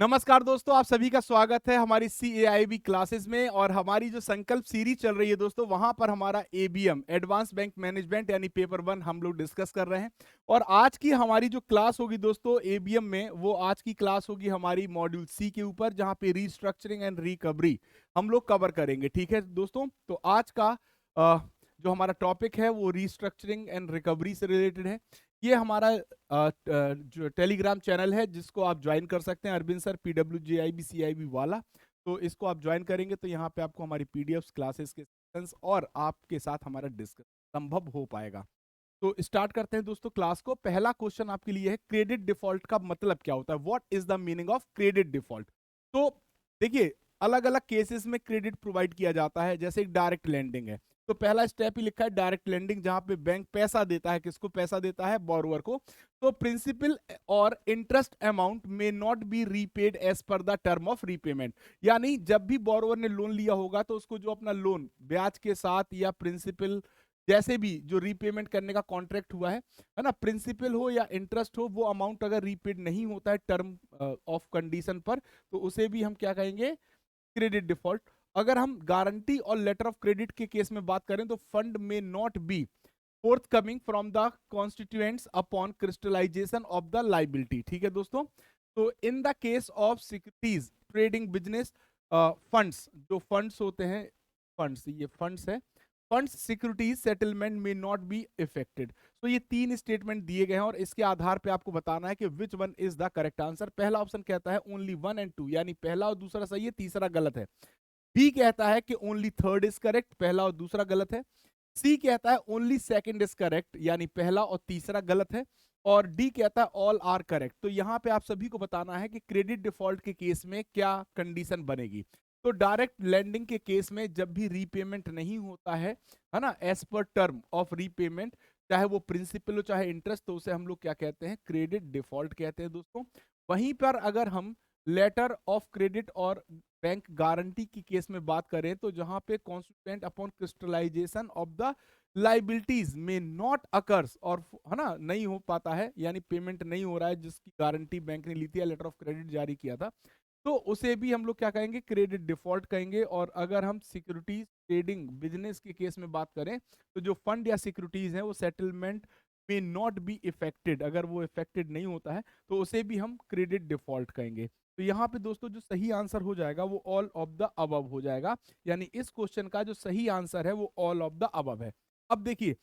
नमस्कार दोस्तों, आप सभी का स्वागत है हमारी CAIB क्लासेस में। और हमारी जो संकल्प सीरीज चल रही है दोस्तों, वहां पर हमारा ABM एडवांस बैंक मैनेजमेंट यानी पेपर 1 हम लोग डिस्कस कर रहे हैं। और आज की हमारी जो क्लास होगी दोस्तों ABM में, वो आज की क्लास होगी हमारी मॉड्यूल C के ऊपर, जहां पे रीस्ट्रक्चरिंग एंड रिकवरी हम लोग कवर करेंगे। ठीक है दोस्तों, तो आज का जो हमारा टॉपिक है वो रीस्ट्रक्चरिंग एंड रिकवरी से रिलेटेड है। ये हमारा जो टेलीग्राम चैनल है जिसको आप ज्वाइन कर सकते हैं, अरविंद सर PWJIB CIB वाला। तो इसको आप ज्वाइन करेंगे तो यहाँ पे आपको हमारी पीडीएफ क्लासेस के सेशंस और आपके साथ हमारा डिस्कस संभव हो पाएगा। तो स्टार्ट करते हैं दोस्तों क्लास को। पहला क्वेश्चन आपके लिए है, क्रेडिट डिफॉल्ट का मतलब क्या होता है? What is the meaning of credit default? तो देखिए, अलग अलग केसेस में क्रेडिट प्रोवाइड किया जाता है। जैसे एक डायरेक्ट लेंडिंग है, तो पहला स्टेप ही लिखा है डायरेक्ट लेंडिंग, जहां पे बैंक पैसा देता है। किसको पैसा देता है? बोरोवर को। तो प्रिंसिपल और interest amount may not be repaid as per the term of repayment. यानी जब भी बोरोवर ने लोन लिया होगा तो उसको जो अपना लोन ब्याज के साथ या प्रिंसिपल जैसे भी जो रीपेमेंट करने का कॉन्ट्रैक्ट हुआ है ना, प्रिंसिपल हो या इंटरेस्ट हो, वो अमाउंट अगर रीपेड नहीं होता है टर्म ऑफ कंडीशन पर, तो उसे भी हम क्या कहेंगे? Credit default. अगर हम गारंटी और लेटर ऑफ क्रेडिट के केस में बात करें तो fund may not be forthcoming from the constituents upon crystallization of the liability। ठीक है दोस्तों, तो इन the case of securities trading business, funds जो फंड्स होते हैं, फंड्स ये फंड्स है, फंड्स सिक्योरिटीज सेटलमेंट में नॉट बी इफेक्टेड। तो ये तीन स्टेटमेंट दिए गए हैं और इसके आधार पे आपको बताना है कि which one is the correct answer. पहला ऑप्शन कहता है ओनली 1 एंड 2, यानी पहला और दूसरा सही है, तीसरा गलत है। बी कहता है कि ओनली थर्ड इज करेक्ट, पहला और दूसरा गलत है। सी कहता है ओनली सेकंड इज करेक्ट, यानी पहला और तीसरा गलत है। और डी कहता है ऑल आर करेक्ट। तो यहां पे आप सभी को बताना है कि क्रेडिट डिफॉल्ट के केस में क्या कंडीशन बनेगी। तो डायरेक्ट लैंडिंग के केस में जब भी रीपेमेंट नहीं होता है ना, as per term of repayment, चाहे वो प्रिंसिपल हो चाहे इंटरेस्ट, तो उसे हम लोग क्या कहते हैं? क्रेडिट डिफॉल्ट कहते हैं दोस्तों। वहीं पर अगर हम लेटर ऑफ क्रेडिट और बैंक गारंटी की केस में बात करें, तो जहां पे constituent upon crystallization of the liabilities may not occurs, और है ना, नहीं हो पाता है, यानी पेमेंट नहीं हो रहा है जिसकी गारंटी बैंक ने ली थी या लेटर ऑफ क्रेडिट जारी किया था, तो उसे भी हम लोग क्या कहेंगे? क्रेडिट डिफॉल्ट कहेंगे। और अगर हम सिक्योरिटीज ट्रेडिंग बिजनेस के केस में बात करें, तो जो फंड या सिक्योरिटीज है वो सेटलमेंट में नॉट बी इफेक्टेड, अगर वो इफेक्टेड नहीं होता है तो उसे भी हम क्रेडिट डिफॉल्ट कहेंगे। तो यहाँ पे दोस्तों जो सही आंसर हो जाएगा वो ऑल ऑफ द अबव हो जाएगा, यानी इस क्वेश्चन का जो सही आंसर है वो ऑल ऑफ द अबव है। अब देखिए,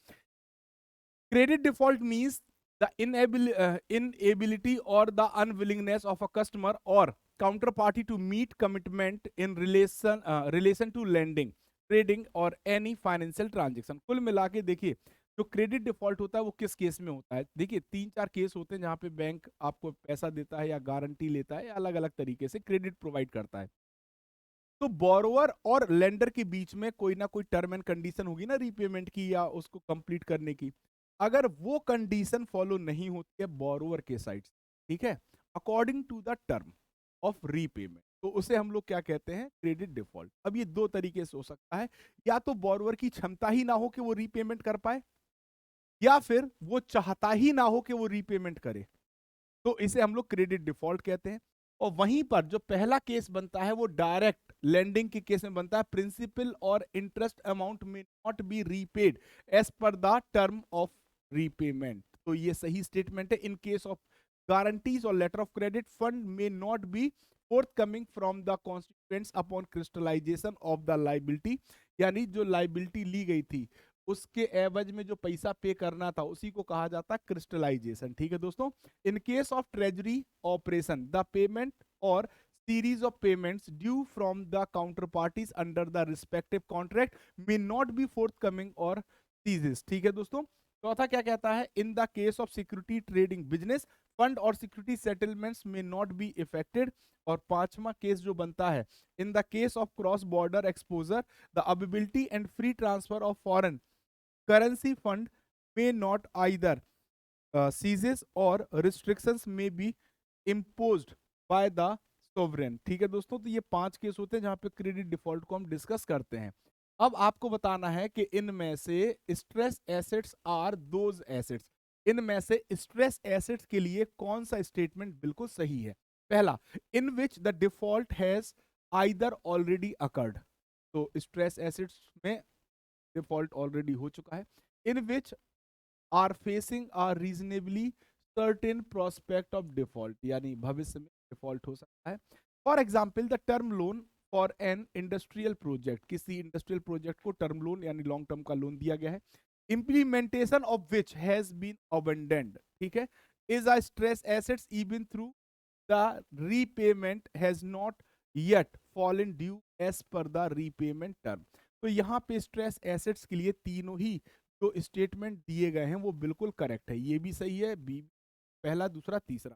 credit default means the inability or the unwillingness of a customer or counter party to meet commitment in relation to lending, trading or any financial transaction. कुल मिला के देखिए, जो क्रेडिट डिफॉल्ट होता है वो किस केस में होता है? देखिए, तीन चार केस होते हैं जहां पे बैंक आपको पैसा देता है या गारंटी लेता है या अलग अलग तरीके से क्रेडिट प्रोवाइड करता है। तो बोरोवर और लेंडर के बीच में कोई ना कोई टर्म एंड कंडीशन होगी ना, रीपेमेंट की या उसको कंप्लीट करने की। अगर वो कंडीशन फॉलो नहीं होती है बोरोवर के साइड से, ठीक है, according to the term of repayment, तो उसे हम लोग क्या कहते हैं? Credit default. अब ये दो तरीके से हो सकता है, या तो बोरोवर की क्षमता ही ना हो कि वो रीपेमेंट कर पाए, या फिर वो चाहता ही ना हो कि वो रीपेमेंट करे, तो इसे हम लोग क्रेडिट डिफॉल्ट कहते हैं। और वहीं पर जो पहला केस बनता है वो डायरेक्ट लेंडिंग के केस में बनता है, प्रिंसिपल और interest amount may not be repaid as per the term of repayment. तो ये सही स्टेटमेंट है। इन केस ऑफ गारंटीज और letter of credit, fund may not be forthcoming from the constituents upon crystallization of the liability, यानी जो liability ली गई थी उसके एवज में जो पैसा पे करना था उसी को कहा जाता है क्रिस्टलाइजेशन। ठीक है दोस्तों, in case of treasury operation the payment or series of payments due from the counter parties under the respective contract may not be forthcoming or ceases. ठीक है दोस्तों, चौथा क्या कहता है? In the case of security trading business, fund or security settlements may not be affected. और पांचवा case जो बनता है, in the case of cross border exposure the availability and free transfer of foreign currency fund may not either seizes or restrictions may be imposed by the sovereign। ठीक है दोस्तों, तो ये पांच केस होते हैं जहां पे क्रेडिट डिफॉल्ट को हम डिस्कस करते हैं। अब आपको बताना है कि इनमें से stress assets are those assets, इनमें से स्ट्रेस एसेट्स के लिए कौन सा स्टेटमेंट बिल्कुल सही है। पहला, in which the default has either already occurred, तो स्ट्रेस एसिड्स में डिफॉल्ट ऑलरेडी हो चुका है। In which are facing a reasonably certain prospect of default, यानी भविष्य में डिफॉल्ट हो सकता है। For example the term loan for an industrial project, किसी इंडस्ट्रियल प्रोजेक्ट को टर्म लोन यानी लॉन्ग टर्म का लोन दिया गया है, implementation of which has been abandoned, ठीक है, is a stress assets even through the repayment has not yet fallen due as per the repayment term। तो यहाँ पे स्ट्रेस एसेट्स के लिए तीनों ही जो स्टेटमेंट दिए गए हैं वो बिल्कुल करेक्ट है, ये भी सही है, बी पहला दूसरा तीसरा।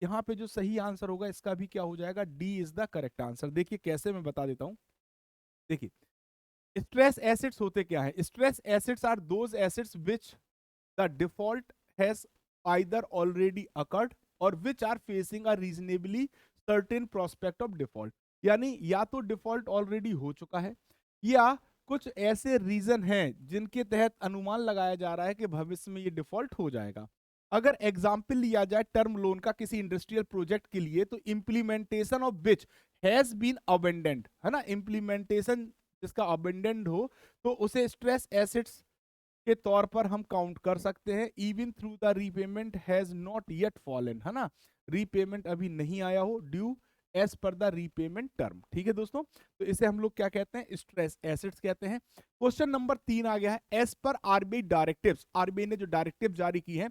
यहाँ पे जो सही आंसर होगा इसका भी क्या हो जाएगा, D is the correct answer. देखिए कैसे, मैं बता देता हूं। देखिए स्ट्रेस एसिड्स होते क्या है, stress assets are those assets which the default has either already occurred or which are facing a reasonably certain prospect of default, यानी या तो डिफॉल्ट ऑलरेडी हो चुका है या कुछ ऐसे रीजन हैं जिनके तहत अनुमान लगाया जा रहा है कि भविष्य में ये डिफॉल्ट हो जाएगा। अगर एग्जाम्पल लिया जाए टर्म लोन का किसी इंडस्ट्रियल प्रोजेक्ट के लिए, तो implementation of which has been abandoned, है ना, इंप्लीमेंटेशन जिसका अबेंडेंड हो तो उसे स्ट्रेस एसिड्स के तौर पर हम काउंट कर सकते हैं। Even through the repayment has not yet fallen, है ना, रीपेमेंट अभी नहीं आया हो, due as per the repayment term. ठीक है दोस्तों, तो इसे हम लोग क्या कहते हैं, स्ट्रेस एसिड्स कहते हैं। क्वेश्चन नंबर 3 आ गया है, as per RBI directives, RBI ने जो डायरेक्टिव जारी की है,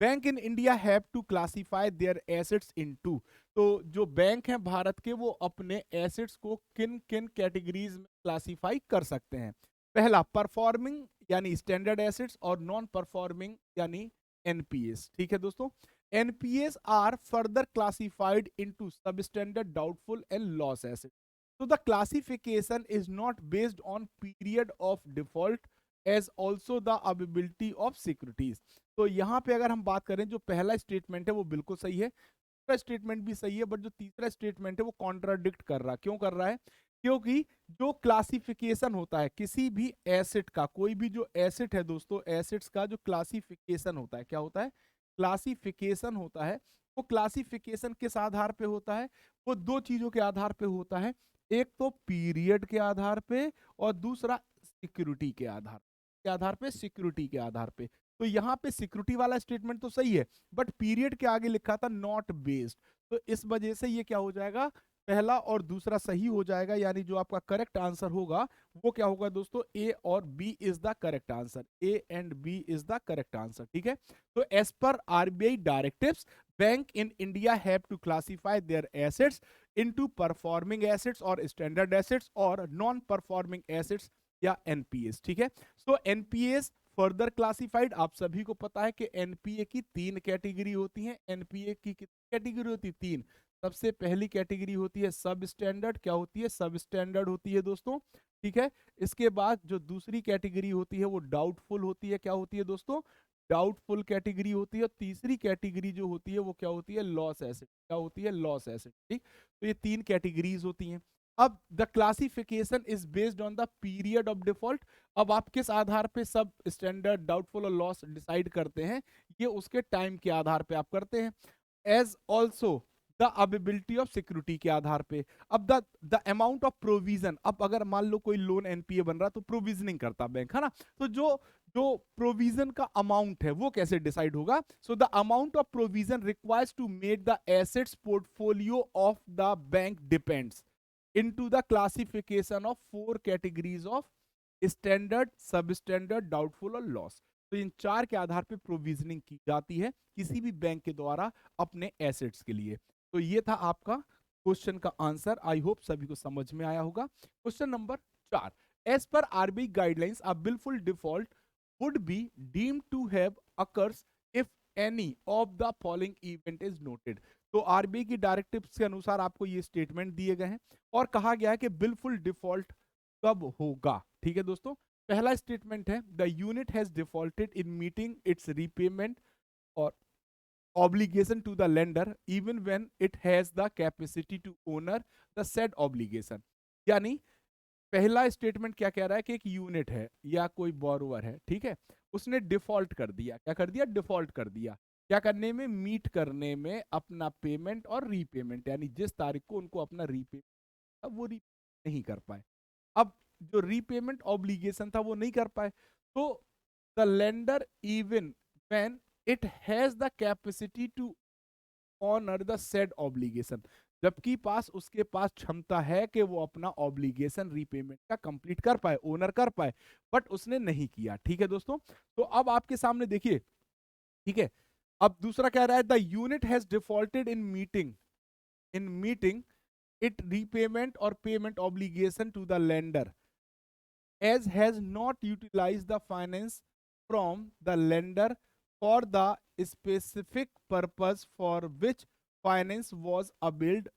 bank in India have to classify their assets into, तो जो बैंक हैं भारत के वो अपने एसेट्स को किन किन कैटेगरीज में क्लासिफाई कर सकते हैं। पहला परफॉर्मिंग यानी स्टैंडर्ड एसेट्स और नॉन परफॉर्मिंग यानी एनपीएस। ठीक है दोस्तों, NPS are further classified into substandard, doubtful and loss asset. So the classification is not based on period of default as also the availability of securities। तो यहाँ पे अगर हम बात करें, जो पहला स्टेटमेंट है वो बिल्कुल सही है, दूसरा स्टेटमेंट भी सही है, बट जो तीसरा स्टेटमेंट है वो कॉन्ट्राडिक्ट कर रहा है। क्यों कर रहा है, क्योंकि जो क्लासिफिकेशन होता है किसी भी एसेट का, कोई भी जो एसेट है दोस्तों, एसेट्स का जो क्लासिफिकेशन होता है, क्या होता है, क्लासिफिकेशन होता है। वो क्लासिफिकेशन किस आधार पे होता है, वो दो चीजों के आधार पे होता है, एक तो पीरियड के आधार पे और दूसरा सिक्योरिटी के आधार पे सिक्योरिटी के आधार पे। तो यहाँ पे सिक्योरिटी वाला स्टेटमेंट तो सही है, बट पीरियड के आगे लिखा था नॉट बेस्ड, तो इस वजह से ये क्या हो जाएगा, पहला और दूसरा सही हो जाएगा, यानी जो आपका करेक्ट आंसर होगा वो क्या होगा दोस्तों, ए और B is the correct answer, A and B is the correct answer. ठीक है, तो as per RBI directives bank in India have to classify their assets into performing assets और स्टैंडर्ड एसेट्स और नॉन परफॉर्मिंग एसेट्स या NPS. ठीक है, सो NPS further classified, आप सभी को पता है कि एनपीए की 3 कैटेगरी होती हैं। एनपीए की कितनी कैटेगरी होती है, 3। सबसे पहली कैटेगरी होती है सब स्टैंडर्ड, क्या होती है, सब स्टैंडर्ड होती है दोस्तों। ठीक है, इसके बाद जो दूसरी कैटेगरी होती है वो डाउटफुल होती है, क्या होती है दोस्तों, डाउटफुल कैटेगरी होती है। तीसरी कैटेगरी जो होती है वो क्या होती है, लॉस एसेट, क्या होती है, लॉस एसेट। ठीक, तो ये 3 कैटेगरीज होती हैं। अब the classification is based on the period of default. अब आप किस आधार पे सब स्टैंडर्ड, डाउटफुल और लॉस डिसाइड करते हैं, ये उसके टाइम के आधार पे आप करते हैं। As also the availability of security के आधार पे। अब द अमाउंट ऑफ प्रोविजन, अब अगर मान लो कोई लोन एनपीए बन रहा तो प्रोविजनिंग करता बैंक, है ना, तो जो जो प्रोविजन का अमाउंट है वो कैसे डिसाइड होगा, so the amount of provision requires to make the assets portfolio of the bank depends into the classification of 4 categories of standard, substandard, doubtful और लॉस। तो इन 4 के आधार पे प्रोविजनिंग की जाती है किसी भी बैंक के द्वारा अपने एसेट्स के लिए। तो ये था आपका क्वेश्चन का आंसर, आई होप सभी को समझ में आया होगा। Question number 4, as per RBI guidelines a wilful default would be deemed to have occurs if any of the following event is noted। तो आरबीआई की डायरेक्टिव्स के अनुसार आपको ये स्टेटमेंट दिए गए हैं और कहा गया है कि बिलफुल डिफॉल्ट कब होगा। ठीक है दोस्तों, पहला स्टेटमेंट है, the unit has defaulted in meeting its repayment और obligation to the lender even when it has the capacity to honor the said obligation। यानी पहला स्टेटमेंट क्या कह रहा है कि एक यूनिट है या कोई बोरोवर है, ठीक है, उसने डिफॉल्ट कर दिया, क्या कर दिया, डिफॉल्ट कर दिया, क्या करने में, मीट करने में अपना पेमेंट और रीपेमेंट, यानी जिस तारीख को उनको अपना रीपेमेंट, अब वो रीपेमेंट नहीं कर पाए। अब जो रीपेमेंट ऑब्लिगेशन था वो नहीं कर पाए, तो the lender even when it has the capacity to honour the said obligation, जबकि पास उसके पास क्षमता है कि वो अपना ऑब्लिगेशन रीपेमेंट का कंप्लीट कर पाए, ओनर कर पाए, बट उसने नहीं किया। ठीक है दोस्तों, तो अब आपके सामने देखिए, ठीक है, अब दूसरा कह रहा है the unit has defaulted in meeting it repayment or payment obligation to the lender as has not utilized the finance from the lender for the specific purpose for which finance was availed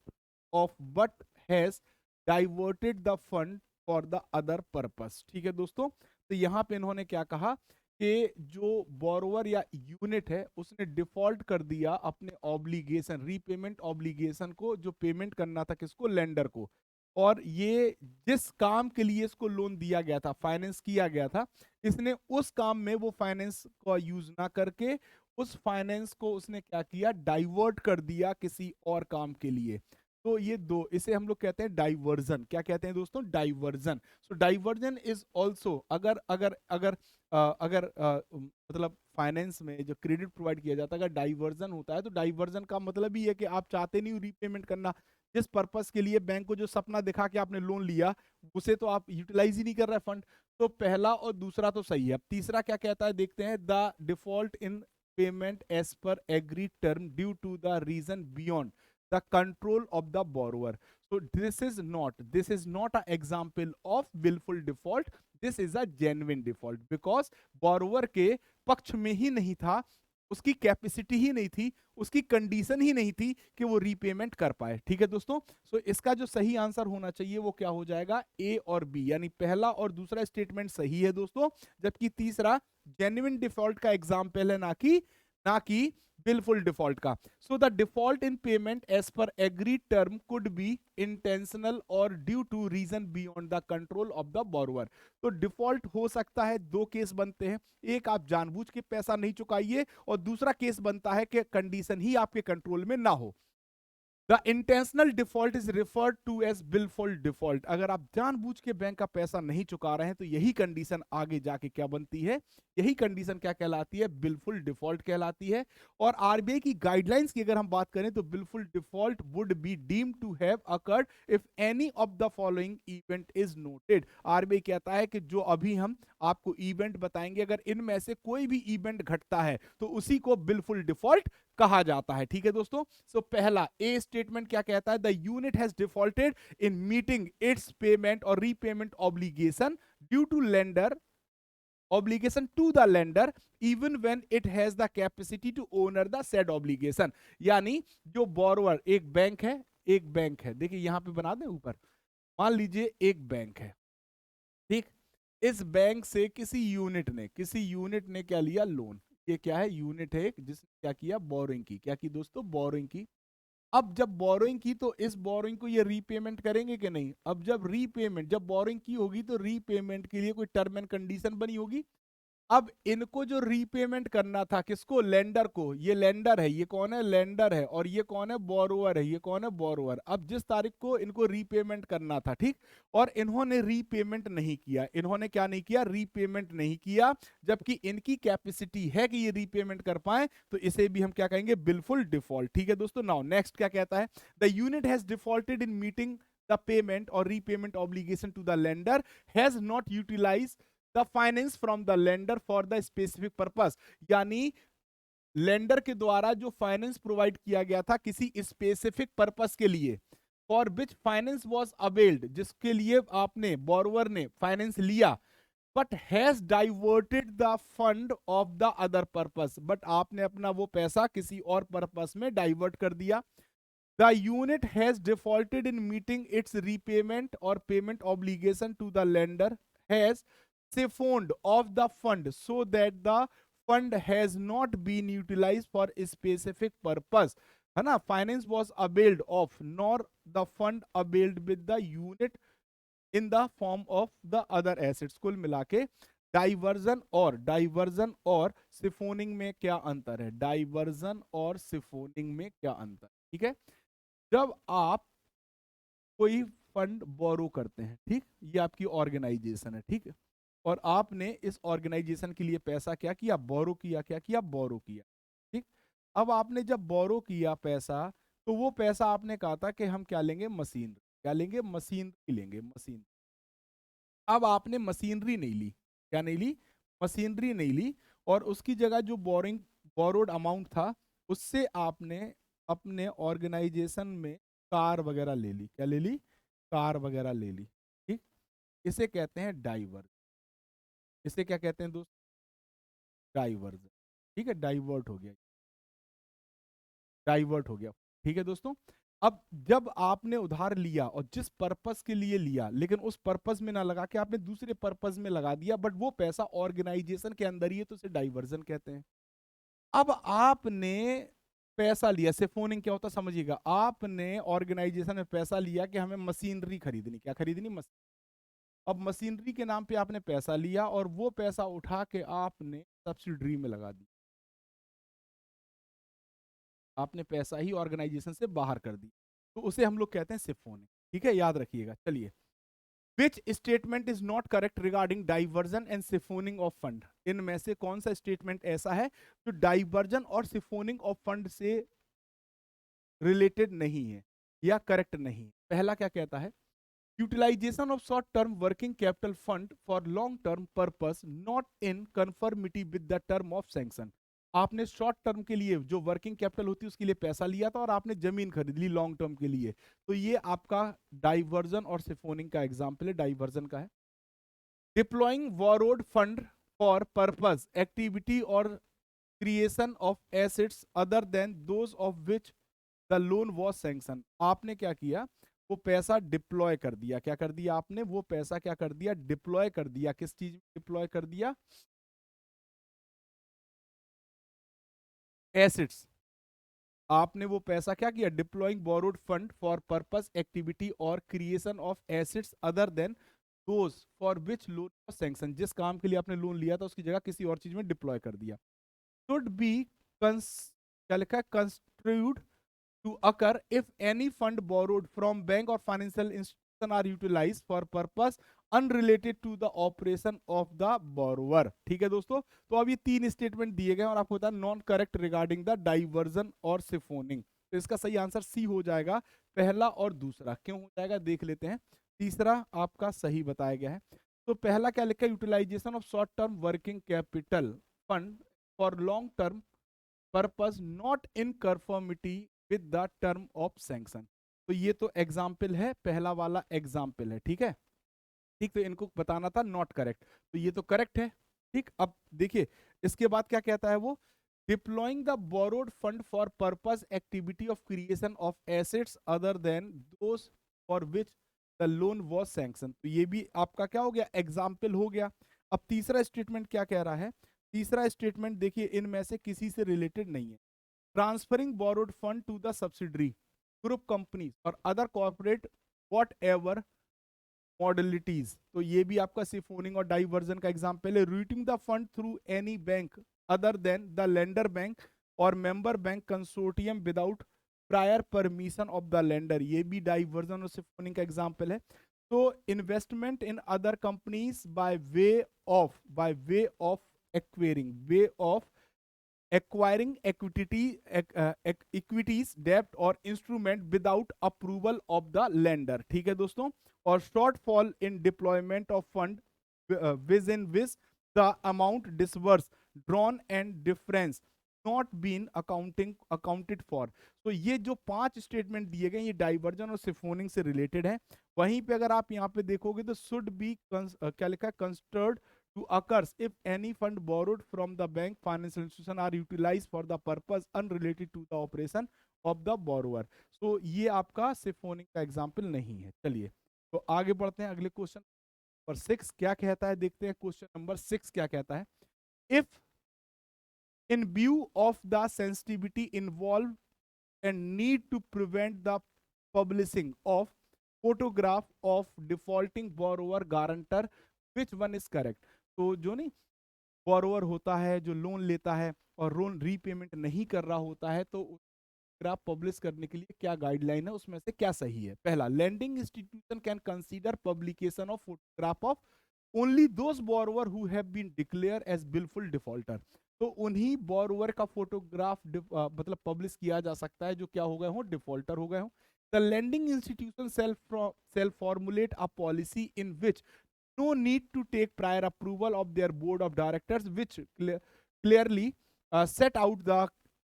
of, but has diverted the fund for the other purpose। ठीक है दोस्तों, तो यहां पे इन्होंने क्या कहा कि जो बोरोवर या यूनिट है उसने डिफॉल्ट कर दिया अपने ऑब्लिगेशन, रीपेमेंट ऑब्लिगेशन को, जो पेमेंट करना था किसको, लेंडर को, और ये जिस काम के लिए इसको लोन दिया गया था, फाइनेंस किया गया था, इसने उस काम में वो फाइनेंस को यूज ना करके उस फाइनेंस को उसने क्या किया, डाइवर्ट कर दिया किसी और काम के लिए। तो ये दो, इसे हम लोग कहते हैं डाइवर्जन। क्या कहते हैं दोस्तों, diversion. So diversion is also, अगर अगर अगर अगर मतलब फाइनेंस में जो क्रेडिट प्रोवाइड किया जाता है, अगर डाइवर्जन होता है तो डाइवर्जन का मतलब ही है कि आप चाहते नहीं रीपेमेंट करना, जिस पर्पस के लिए बैंक को जो सपना दिखा के आपने लोन लिया उसे तो आप यूटिलाइज ही नहीं कर रहे फंड। तो पहला और दूसरा तो सही है। अब तीसरा क्या कहता है देखते हैं, the default in payment as per agreed term due to the reason beyond the control of the borrower. So this is not an example of willful default, this is a genuine default because borrower के पक्ष में ही नहीं था, उसकी capacity ही नहीं थी, उसकी condition ही नहीं थी कि वो रीपेमेंट कर पाए। ठीक है दोस्तों, सो इसका जो सही आंसर होना चाहिए वो क्या हो जाएगा, ए और बी, यानी पहला और दूसरा स्टेटमेंट सही है दोस्तों, जबकि तीसरा जेन्युइन डिफॉल्ट का एग्जाम्पल है, ना कि willful डिफॉल्ट का। So the default in payment as per agreed term could be intentional or due to reason beyond the control of the borrower. तो डिफॉल्ट हो सकता है, दो केस बनते हैं, एक आप जानबूझ के पैसा नहीं चुकाइए और दूसरा केस बनता है कि कंडीशन ही आपके कंट्रोल में ना हो। The intentional default is referred to as wilful default. अगर आप जानबूझ के बैंक का पैसा नहीं चुका रहे हैं तो यही कंडीशन आगे जाके क्या बनती है, यही कंडीशन क्या कहलाती है, बिलफुल डिफॉल्ट कहलाती है। और आरबीआई की गाइडलाइंस की अगर हम बात करें तो wilful default would be deemed to have occurred if any of the following event is noted. RBI कहता है कि जो अभी हम आपको इवेंट बताएंगे, अगर इनमें से कोई भी इवेंट घटता है तो उसी को बिलफुल डिफॉल्ट कहा जाता है। ठीक है दोस्तों, सो पहला ए स्टेटमेंट क्या कहता है, the unit has defaulted in meeting its payment or repayment obligation due to lender obligation to the lender even when it has the capacity to honor the said obligation। यानी जो बोरोवर, एक bank है, देखिए यहां पे बना दें ऊपर, मान लीजिए एक बैंक है, ठीक, इस बैंक से किसी यूनिट ने क्या लिया, लोन। ये क्या है, यूनिट है जिसने क्या किया, बोरोइंग की, क्या की दोस्तों, बोरोइंग की। अब जब बोरोइंग की तो इस बोरोइंग को ये रीपेमेंट करेंगे कि नहीं। अब जब बोरोइंग की होगी तो रीपेमेंट के लिए कोई टर्म एंड कंडीशन बनी होगी। अब इनको जो रीपेमेंट करना था, किसको, लेंडर को, ये लेंडर है, ये कौन है, लेंडर है, और ये कौन है, बोरोवर है, ये कौन है, बोरोवर। अब जिस तारीख को इनको रीपेमेंट करना था, ठीक, और इन्होंने रीपेमेंट नहीं किया, इन्होंने क्या नहीं किया, रीपेमेंट नहीं किया, जबकि इनकी कैपेसिटी है कि ये रीपेमेंट कर पाए, तो इसे भी हम क्या कहेंगे, बिलफुल डिफॉल्ट। ठीक है दोस्तों, नाउ नेक्स्ट क्या कहता है, the unit has defaulted in meeting the payment or repayment obligation to the lender has not utilise the finance from the lender for the specific purpose. यानी लेंडर के द्वारा जो फाइनेंस प्रोवाइड किया गया था किसी स्पेसिफिक पर्पस के लिए, for which finance was availed, जिसके लिए आपने, बोरोवर ने फाइनेंस लिया, but has diverted the fund of the other purpose, but आपने अपना वो पैसा किसी और पर्पस में डाइवर्ट कर दिया। The unit has defaulted in meeting its repayment or payment obligation to the lender, has siphoned off the fund so that the fund has not been utilized for a specific purpose, है ना, finance was availed of nor the fund availed with the unit in the form of the other assets। कुल मिला के diversion और siphoning में क्या अंतर है, डाइवर्जन और सिफोनिंग में क्या अंतर, ठीक है। जब आप कोई फंड बोरो करते हैं, ठीक, ये आपकी ऑर्गेनाइजेशन है, ठीक है, और आपने इस ऑर्गेनाइजेशन के लिए पैसा क्या किया, बोरो किया, क्या किया, बोरो किया, ठीक। अब आपने जब बोरो किया पैसा, तो वो पैसा आपने कहा था कि हम क्या लेंगे, मशीन, क्या लेंगे, मशीनरी लेंगे, मशीन। अब आपने मशीनरी नहीं ली, क्या नहीं ली, मशीनरी नहीं ली, और उसकी जगह जो बोरोड अमाउंट था, उससे आपने अपने ऑर्गेनाइजेशन में कार वगैरह ले ली, क्या ले ली, कार वगैरह ले ली, ठीक। इसे कहते हैं डाइवर्ट, इसे क्या कहते हैं दोस्त, डाइवर्जन, ठीक है, डाइवर्ट हो गया, डाइवर्ट हो गया, ठीक है दोस्तों। अब जब आपने उधार लिया और जिस पर्पस के लिए लिया, लेकिन उस पर्पस में ना लगा के आपने दूसरे पर्पस में लगा दिया, बट वो पैसा ऑर्गेनाइजेशन के अंदर ही है, तो उसे डाइवर्जन कहते हैं। अब आपने पैसा लिया, सिफोनिंग क्या होता है समझिएगा, आपने ऑर्गेनाइजेशन में पैसा लिया कि हमें मशीनरी खरीदनी, क्या खरीदनी, मशीन। अब मशीनरी के नाम पे आपने पैसा लिया और वो पैसा उठा के आपने सब्सिडरी में लगा दिया, आपने पैसा ही ऑर्गेनाइजेशन से बाहर कर दिया, तो उसे हम लोग कहते हैं सिफोनिंग, ठीक है, याद रखिएगा। चलिए, which statement is not correct regarding diversion and siphoning of fund, इनमें से कौन सा स्टेटमेंट ऐसा है जो डाइवर्जन और सिफोनिंग ऑफ फंड से रिलेटेड नहीं है या करेक्ट नहीं है। पहला क्या कहता है, utilization of short term working capital fund for long term purpose not in conformity with the term of sanction. आपने शॉर्ट टर्म के लिए जो वर्किंग कैपिटल होती है उसके लिए पैसा लिया था और आपने जमीन खरीद ली लॉन्ग टर्म के लिए, तो ये आपका डाइवर्जन और सिफोनिंग का एग्जाम्पल है, डाइवर्जन का है। Deploying borrowed fund for purpose activity or creation of assets other than those of which the loan was sanction, आपने क्या किया, वो पैसा डिप्लॉय कर दिया, क्या कर दिया आपने, वो पैसा क्या कर दिया, डिप्लॉय कर दिया, किस चीज में डिप्लॉय कर दिया, एसेट्स। आपने वो पैसा क्या किया, deploying borrowed fund for purpose activity or creation of assets other than those for which loan was sanction, जिस काम के लिए आपने लोन लिया था उसकी जगह किसी और चीज में डिप्लॉय कर दिया। शुड बी क्या लिखा है, construed to occur if any fund borrowed from bank or financial institution are utilized for purpose unrelated to the operation of the borrower, ठीक है दोस्तों। तो अब ये तीन स्टेटमेंट दिए गए और आपको होता है non correct regarding the diversion और सिफोनिंग, तो इसका सही आंसर सी हो जाएगा, पहला और दूसरा। क्यों हो जाएगा देख लेते हैं, तीसरा आपका सही बताया गया है। तो पहला क्या लिखा है, utilization of short term working capital fund for long term purpose not in conformity with the term of sanction, तो ये तो एग्जाम्पल है, पहला वाला एग्जाम्पल है, ठीक है, ठीक, तो इनको बताना था नॉट करेक्ट, तो ये तो करेक्ट है, ठीक। अब देखिए इसके बाद क्या कहता है वो, deploying the borrowed fund for purpose activity of creation of assets other then those for which the loan was sanction, तो ये भी आपका क्या हो गया, एग्जाम्पल हो गया। अब तीसरा स्टेटमेंट क्या कह रहा है, तीसरा स्टेटमेंट देखिए इनमें से किसी से रिलेटेड नहीं है, transferring borrowed fund to the subsidiary group companies or other corporate whatever modalities, तो ये भी आपका सिफोनिंग और डाइवर्जन का एग्जाम्पल है। Routing the fund through any bank other than the lender bank or member bank consortium without prior permission of the lender, ये भी diversion और सिफोनिंग का एग्जाम्पल है। तो investment in other companies by way of acquiring, way of acquiring equities debt or instrument without approval of the lender, ठीक है दोस्तों। और shortfall in deployment of fund within which the amount disbursed drawn and difference not been accounted for, तो ये जो 5 statement दिए गए ये डाइवर्जन और सिफोनिंग से रिलेटेड है। वहीं पे अगर आप यहाँ पे देखोगे तो शुड बी क्या लिखा है, कंस्टर्ड to occurs if any fund borrowed from the bank financial institution are utilized for the purpose unrelated to the operation of the borrower, so ये आपका सिफोनिंग का एग्जाम्पल नहीं है। चलिए तो आगे बढ़ते हैं अगले क्वेश्चन नंबर 6 क्या कहता है, देखते हैं क्वेश्चन नंबर 6 क्या कहता है। If in view of the sensitivity involved and need to prevent the publishing of photograph of defaulting borrower guarantor, which one is correct, तो जो नहीं बोरोवर होता है जो लोन लेता है और लोन रीपेमेंट नहीं कर रहा होता है, तो ग्राफ पब्लिश करने के लिए क्या गाइडलाइन है, उसमें से क्या सही है। पहला, lending institution can consider publication of photograph of only those borrower who have been declare as wilful defaulter. तो उन्हीं बोरोवर का फोटोग्राफ मतलब पब्लिश किया जा सकता है जो क्या हो गए हो, डिफॉल्टर हो गए हो। The lending institution self formulate a policy in which no need to take prior approval of their board of directors, which clearly set out the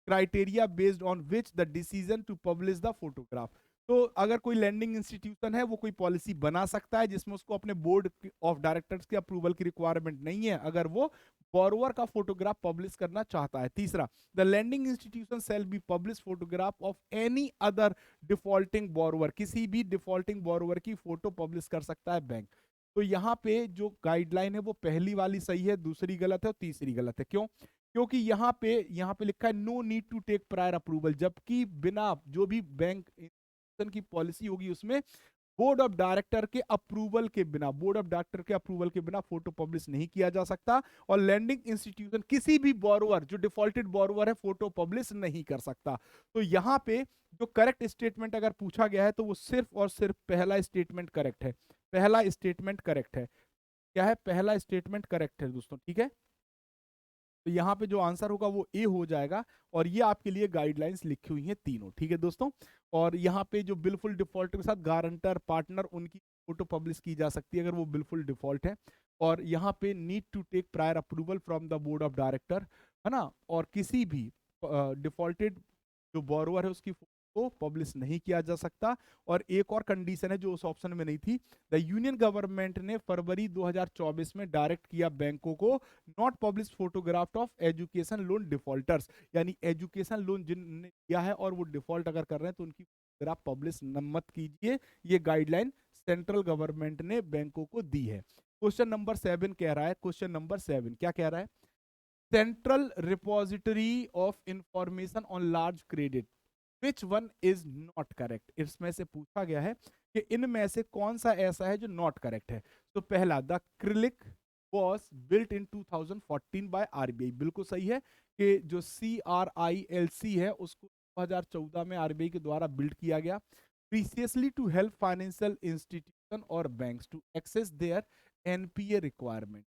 criteria based on which the decision to publish the photograph। तो अगर कोई landing institution है वो कोई policy बना सकता है जिसमें उसको अपने बोर्ड ऑफ डायरेक्टर्स के अप्रूवल की रिक्वायरमेंट नहीं है अगर वो बोरोवर का फोटोग्राफ पब्लिश करना चाहता है। तीसरा, the lending institution shall be publish photograph of any other defaulting borrower, किसी भी डिफॉल्टिंग बोरोवर की फोटो पब्लिश कर सकता है बैंक। तो यहाँ पे जो गाइडलाइन है वो पहली वाली सही है, दूसरी गलत है और तीसरी गलत है। क्यों? क्योंकि यहाँ पे लिखा है no need to take prior approval, जबकि बिना जो भी बैंक की पॉलिसी होगी उसमें बोर्ड ऑफ डायरेक्टर के अप्रूवल के बिना, बोर्ड ऑफ डायरेक्टर के अप्रूवल के बिना फोटो पब्लिश नहीं किया जा सकता। और लैंडिंग इंस्टीट्यूशन किसी भी बोरोवर जो डिफॉल्टेड बोरोवर है फोटो पब्लिश नहीं कर सकता। तो यहाँ पे जो करेक्ट स्टेटमेंट अगर पूछा गया है तो वो सिर्फ और सिर्फ पहला स्टेटमेंट करेक्ट है। पहला स्टेटमेंट करेक्ट है। क्या है? पहला स्टेटमेंट करेक्ट है दोस्तों, ठीक है। तो यहाँ पे जो आंसर होगा वो ए हो जाएगा और ये आपके लिए गाइडलाइंस लिखी हुई हैं तीनों, ठीक है दोस्तों। और यहाँ पे जो बिल्कुल डिफॉल्ट के साथ गारंटर पार्टनर उनकी फोटो पब्लिश की जा सकती है अगर वो बिल्कुल डिफॉल्ट है। और यहाँ पे need to take prior approval from the board of director, है ना। और किसी भी डिफॉल्टेड जो बोरोवर है उसकी को पब्लिश नहीं किया जा सकता। और एक और कंडीशन है जो उस ऑप्शन में नहीं थी, द यूनियन गवर्नमेंट ने फरवरी 2024 में डायरेक्ट किया बैंकों को not publish photograph of education loan defaulters, यानी एजुकेशन लोन जिनने किया है और वो डिफॉल्ट अगर कर रहे हैं तो उनकी फोटोग्राफ पब्लिश मत कीजिए। ये गाइडलाइन सेंट्रल गवर्नमेंट ने बैंकों को दी है। क्वेश्चन नंबर 7 कह रहा है, क्वेश्चन नंबर 7 क्या कह रहा है, central repository of information on large credit which one is not correct. इसमें से पूछा गया है कि इनमें से कौन सा ऐसा है जो नॉट करेक्ट है। तो पहला, द क्रिलिक was built in 2014 by RBI, बिल्कुल सही है कि जो CRILC है उसको 2014 में आरबीआई के द्वारा बिल्ड किया गया। Precisely to help financial institution और banks to access their NPA requirement,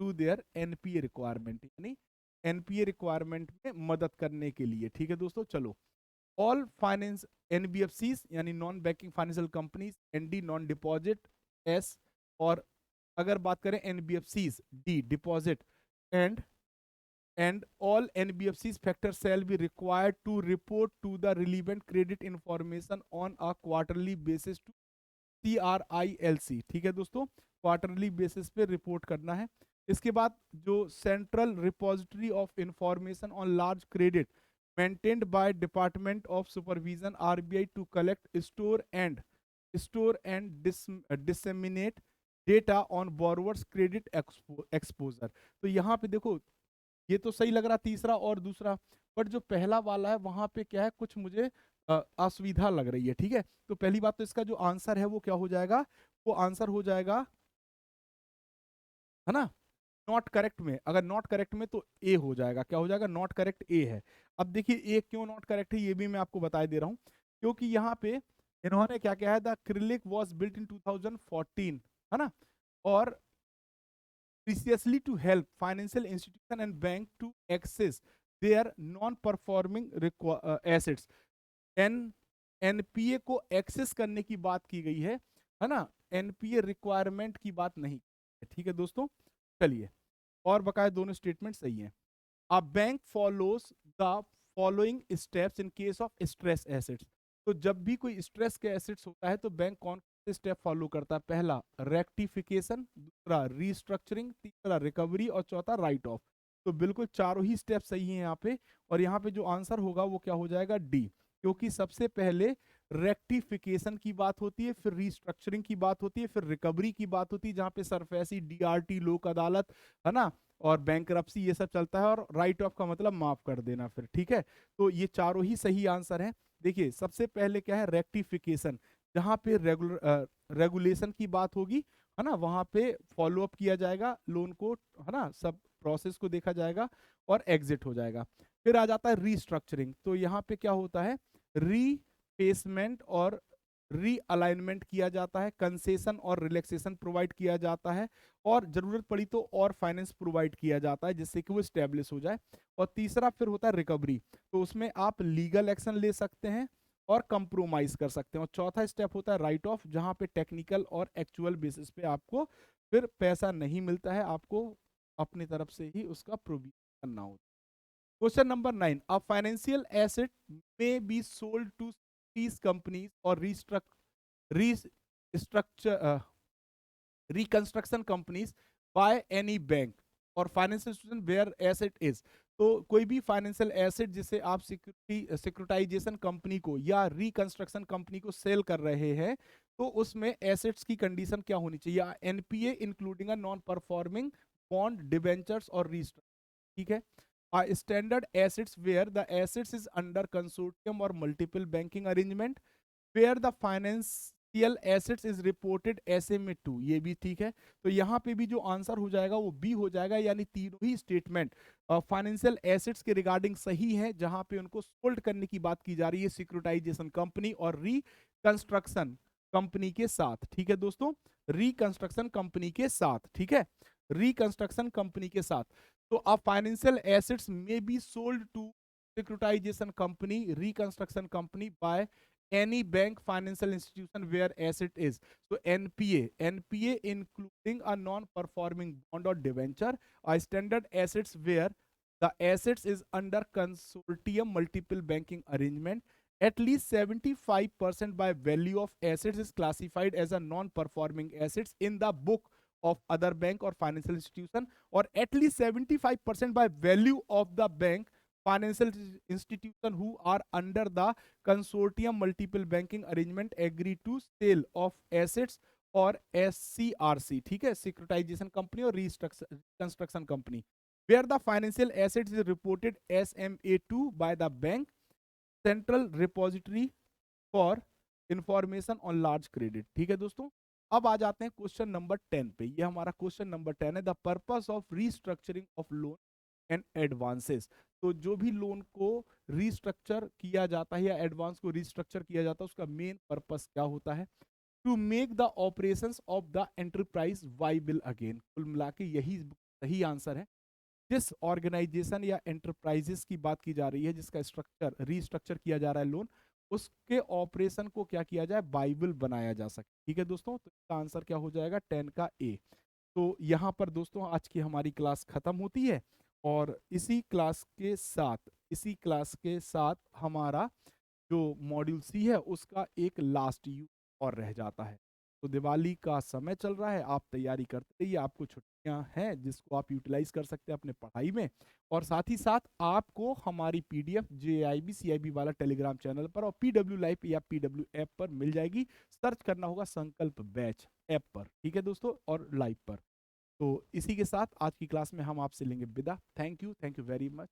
to their NPA requirement, यानी एनपीए रिक्वायरमेंट में मदद करने के लिए, ठीक है दोस्तों। चलो, ऑल फाइनेंस एनबीएफसीज यानी non banking financial companies, ND non deposit S, और अगर बात करें NBFCs D deposit, and all NBFCs factor shall be required to report to the relevant credit information on a quarterly basis to CRILC, ठीक है दोस्तों, quarterly basis पे report करना है। इसके बाद जो central repository of information on large credit maintained by Department of Supervision RBI to collect, store and disseminate data on borrowers credit exposure। तो यहाँ पे देखो ये तो सही लग रहा तीसरा और दूसरा, बट जो पहला वाला है वहां पे क्या है, कुछ मुझे असुविधा लग रही है, ठीक है। तो पहली बात तो इसका जो आंसर है वो क्या हो जाएगा, वो आंसर हो जाएगा, है ना, नॉट करेक्ट में। अगर नॉट करेक्ट में तो ए हो जाएगा, क्या हो जाएगा, नॉट करेक्ट ए है। अब देखिए ए क्यों नॉट करेक्ट है ये भी मैं आपको बता दे रहा हूं, क्योंकि यहाँ पे इन्होंने क्या कहा है, द क्रिलिक वाज बिल्ट इन 2014, है ना, और precisely to help financial institution and bank to access their non performing assets. NPA को एक्सेस करने की बात की गई है ना, एनपीए रिक्वायरमेंट की बात नहीं, ठीक है दोस्तों। चलिए, और बकाया दोनों स्टेटमेंट सही हैं। A bank follows the following steps in case of stress assets. तो जब भी कोई स्ट्रेस के एसेट्स होता है तो बैंक कौन से स्टेप फॉलो करता है, पहला रेक्टिफिकेशन, दूसरा रीस्ट्रक्चरिंग, तीसरा रिकवरी और चौथा राइट ऑफ। तो बिल्कुल चारों ही स्टेप सही हैं यहाँ पे, और यहाँ पे जो आंसर होगा वो क्या हो जाएगा, डी, क्योंकि सबसे पहले रेक्टिफिकेशन की बात होती है, फिर रीस्ट्रक्चरिंग की बात होती है, फिर रिकवरी की बात होती है जहां पे सरफेसी, डीआरटी, लोक अदालत, है ना, और बैंकरप्सी ये सब चलता है, और राइट ऑफ का मतलब माफ कर देना फिर, ठीक है। तो ये चारों ही सही आंसर है। देखिए सबसे पहले क्या है, रेक्टिफिकेशन, जहां पे रेगुलेशन की बात होगी है ना, वहां पे फॉलो अप किया जाएगा लोन को, है ना, सब प्रोसेस को देखा जाएगा और एग्जिट हो जाएगा। फिर आ जाता है रीस्ट्रक्चरिंग। तो यहाँ पे क्या होता है, रीपेसमेंट और रीअलाइनमेंट किया जाता है, कंसेशन और रिलैक्सेशन प्रोवाइड किया जाता है, और जरूरत पड़ी तो और फाइनेंस प्रोवाइड किया जाता है जिससे कि वो स्टेब्लिश हो जाए। और तीसरा फिर होता है रिकवरी। तो उसमें आप लीगल एक्शन ले सकते हैं और कंप्रोमाइज कर सकते हैं। और चौथा स्टेप होता है राइट ऑफ, जहां पे टेक्निकल और एक्चुअल बेसिस पे आपको फिर पैसा नहीं मिलता है, आपको अपनी तरफ से ही उसका प्रोविजन करना होता है। Question number 9, a financial asset may be sold to these companies or restructure reconstruction companies by any bank और financial institution where asset is. तो कोई भी फाइनेंशियल एसेट जिसे आप सिक्योरिटाइजेशन कंपनी को या रिकंस्ट्रक्शन कंपनी को सेल कर रहे हैं, तो उसमें एसेट्स की कंडीशन क्या होनी चाहिए, NPA including a non performing bond, debentures or restructure. ठीक है। Standard assets where the assets is under consortium or multiple banking arrangement, where the financial assets is reported SMA2, ये भी ठीक है। तो यहाँ पे भी जो आंसर हो जाएगा वो बी हो जाएगा, यानी तीनों ही स्टेटमेंट फाइनेंशियल एसेट्स के रिगार्डिंग सही है, जहां पे उनको सोल्ड करने की बात की जा रही है सिक्योरिटाइजेशन कंपनी और रिकंस्ट्रक्शन कंपनी के साथ। ठीक है दोस्तों, रिकंस्ट्रक्शन कंपनी के साथ, ठीक है, रिकंस्ट्रक्शन कंपनी के साथ। तो अब financial assets may be sold to securitization company, reconstruction company by any bank, financial institution where asset is. So NPA including a non-performing bond or debenture, a standard assets where the assets is under consortium multiple banking arrangement. At least 75% by value of assets is classified as a non-performing assets in the book of other bank or financial institution, or at least 75% by value of the bank financial institution who are under the consortium multiple banking arrangement agree to sale of assets और SCRC, ठीक है, securitisation company और reconstruction company, where the financial assets is reported SMA2 by the bank central repository for information on large credit. ठीक है दोस्तों, अब आ जाते हैं क्वेश्चन नंबर 10 पे। ये हमारा क्वेश्चन नंबर 10 है, the purpose of restructuring of loan and advances. तो जो भी लोन को रीस्ट्रक्चर किया जाता है या एडवांस को रीस्ट्रक्चर किया जाता है, उसका मेन पर्पस क्या होता है, to make the operations of the enterprise viable again. कुल मिला के यही सही आंसर है। जिस ऑर्गेनाइजेशन या एंटरप्राइजेस की बात की जा रही है, जिसका स्ट्रक्चर रीस्ट्रक्चर किया जा रहा है लोन, उसके ऑपरेशन को क्या किया जाए, बाइबल बनाया जा सके। ठीक है दोस्तों, तो इसका आंसर क्या हो जाएगा, 10 का ए। तो यहाँ पर दोस्तों आज की हमारी क्लास खत्म होती है, और इसी क्लास के साथ हमारा जो मॉड्यूल सी है उसका एक लास्ट यू और रह जाता है। तो दिवाली का समय चल रहा है, आप तैयारी करते रहिए, आपको छुट्टियां हैं जिसको आप यूटिलाइज कर सकते हैं अपने पढ़ाई में, और साथ ही साथ आपको हमारी PDF JIB CIB वाला टेलीग्राम चैनल पर और PW लाइव या PW ऐप पर मिल जाएगी। सर्च करना होगा संकल्प बैच ऐप पर, ठीक है दोस्तों, और लाइव पर। तो इसी के साथ आज की क्लास में हम आपसे लेंगे विदा। Thank you very much.